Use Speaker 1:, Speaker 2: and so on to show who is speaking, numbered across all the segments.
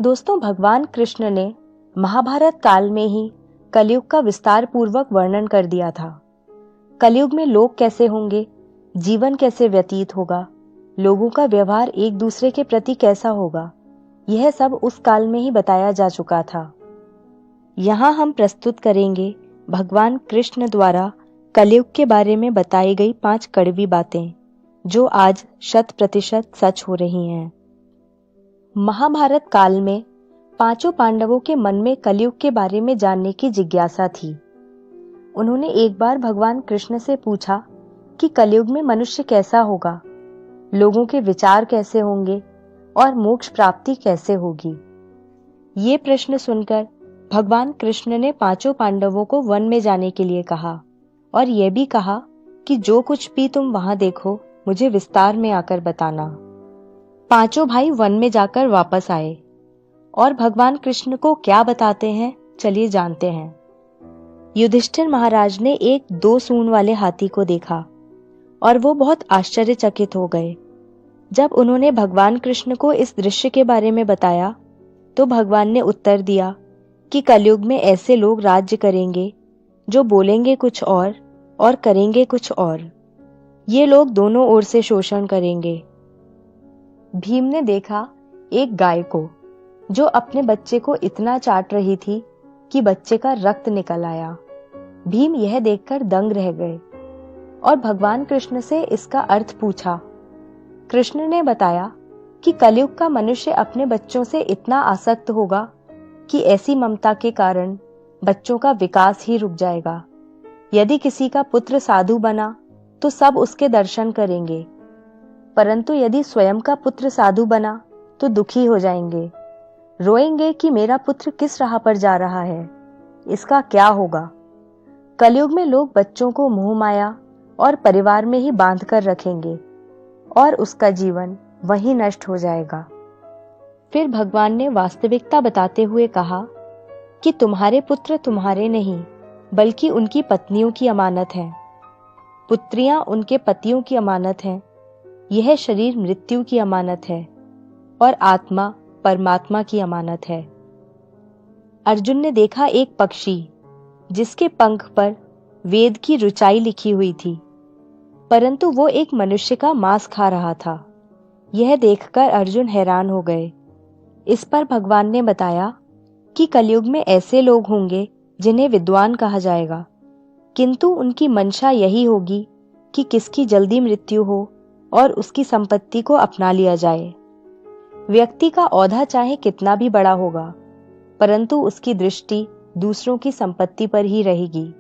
Speaker 1: दोस्तों, भगवान कृष्ण ने महाभारत काल में ही कलयुग का विस्तार पूर्वक वर्णन कर दिया था। कलयुग में लोग कैसे होंगे, जीवन कैसे व्यतीत होगा, लोगों का व्यवहार एक दूसरे के प्रति कैसा होगा, यह सब उस काल में ही बताया जा चुका था। यहाँ हम प्रस्तुत करेंगे भगवान कृष्ण द्वारा कलयुग के बारे में बताई गई 5 कड़वी बातें, जो आज 100% सच हो रही हैं। महाभारत काल में पांचों पांडवों के मन में कलयुग के बारे में जानने की जिज्ञासा थी। उन्होंने एक बार भगवान कृष्ण से पूछा कि कलयुग में मनुष्य कैसा होगा, लोगों के विचार कैसे होंगे और मोक्ष प्राप्ति कैसे होगी। ये प्रश्न सुनकर भगवान कृष्ण ने पांचों पांडवों को वन में जाने के लिए कहा और यह भी कहा कि जो कुछ भी तुम वहां देखो मुझे विस्तार में आकर बताना। पांचों भाई वन में जाकर वापस आए और भगवान कृष्ण को क्या बताते हैं, चलिए जानते हैं। युधिष्ठिर महाराज ने एक 2 सूंड वाले हाथी को देखा और वो बहुत आश्चर्यचकित हो गए। जब उन्होंने भगवान कृष्ण को इस दृश्य के बारे में बताया तो भगवान ने उत्तर दिया कि कलयुग में ऐसे लोग राज्य करेंगे जो बोलेंगे कुछ और करेंगे कुछ और। ये लोग दोनों ओर से शोषण करेंगे। भीम ने देखा एक गाय को जो अपने बच्चे को इतना चाट रही थी कि बच्चे का रक्त निकल आया। भीम यह देखकर दंग रह गए और भगवान कृष्ण से इसका अर्थ पूछा। कृष्ण ने बताया कि कलयुग का मनुष्य अपने बच्चों से इतना आसक्त होगा कि ऐसी ममता के कारण बच्चों का विकास ही रुक जाएगा। यदि किसी का पुत्र साधु बना तो सब उसके दर्शन करेंगे, परंतु यदि स्वयं का पुत्र साधु बना तो दुखी हो जाएंगे, रोएंगे कि मेरा पुत्र किस राह पर जा रहा है, इसका क्या होगा। कलयुग में लोग बच्चों को मोह माया और परिवार में ही बांध कर रखेंगे और उसका जीवन वहीं नष्ट हो जाएगा। फिर भगवान ने वास्तविकता बताते हुए कहा कि तुम्हारे पुत्र तुम्हारे नहीं बल्कि उनकी पत्नियों की अमानत हैं। पुत्रियां उनके पतियों की अमानत हैं। यह शरीर मृत्यु की अमानत है और आत्मा परमात्मा की अमानत है। अर्जुन ने देखा एक पक्षी जिसके पंख पर वेद की ऋचाई लिखी हुई थी, परंतु वो एक मनुष्य का मांस खा रहा था। यह देखकर अर्जुन हैरान हो गए। इस पर भगवान ने बताया कि कलयुग में ऐसे लोग होंगे जिन्हें विद्वान कहा जाएगा, किंतु उनकी मंशा यही होगी कि किसकी जल्दी मृत्यु हो और उसकी संपत्ति को अपना लिया जाए। व्यक्ति का औधा चाहे कितना भी बड़ा होगा, परंतु उसकी दृष्टि दूसरों की संपत्ति पर ही रहेगी।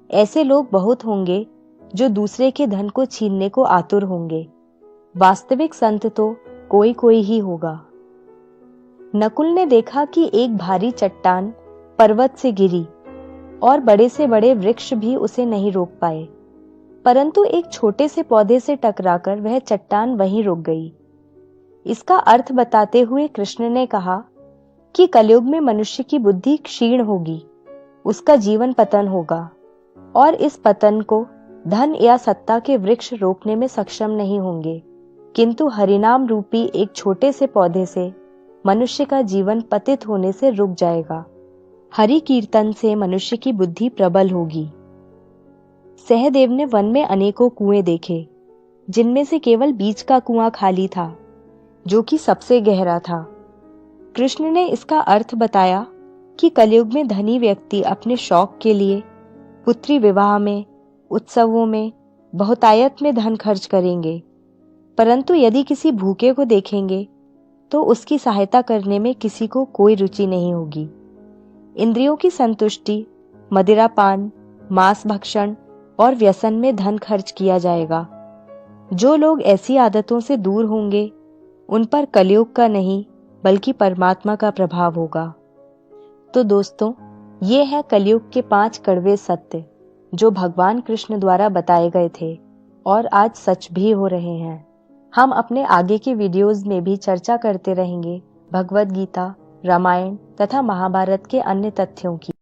Speaker 1: ऐसे लोग बहुत होंगे जो दूसरे के धन को छीनने को आतुर होंगे। वास्तविक संत तो कोई कोई ही होगा। नकुल ने देखा कि एक भारी चट्टान पर्वत से गिरी और बड़े से बड़े वृक्ष भी उसे नहीं रोक पाए, परंतु एक छोटे से पौधे से टकराकर वह चट्टान वहीं रुक गई। इसका अर्थ बताते हुए कृष्ण ने कहा कि कलयुग में मनुष्य की बुद्धि क्षीण होगी, उसका जीवन पतन होगा और इस पतन को धन या सत्ता के वृक्ष रोकने में सक्षम नहीं होंगे, किंतु हरिनाम रूपी एक छोटे से पौधे से मनुष्य का जीवन पतित होने से रुक जाएगा। हरि कीर्तन से मनुष्य की बुद्धि प्रबल होगी। सहदेव ने वन में अनेकों कुएं देखे, जिनमें से केवल बीच का कुआं खाली था, जो कि सबसे गहरा था। कृष्ण ने इसका अर्थ बताया कि कलयुग में धनी व्यक्ति अपने शौक के लिए पुत्री विवाह में, उत्सवों में, बहुतायत में धन खर्च करेंगे, परंतु यदि किसी भूखे को देखेंगे तो उसकी सहायता करने में किसी को कोई रुचि नहीं होगी। इंद्रियों की संतुष्टि, मदिरापान, मांस भक्षण और व्यसन में धन खर्च किया जाएगा। जो लोग ऐसी आदतों से दूर होंगे उन पर कलयुग का नहीं बल्कि परमात्मा का प्रभाव होगा। तो दोस्तों, ये है कलयुग के 5 कड़वे सत्य जो भगवान कृष्ण द्वारा बताए गए थे और आज सच भी हो रहे हैं। हम अपने आगे के वीडियोस में भी चर्चा करते रहेंगे भगवद गीता, रामायण तथा महाभारत के अन्य तथ्यों की।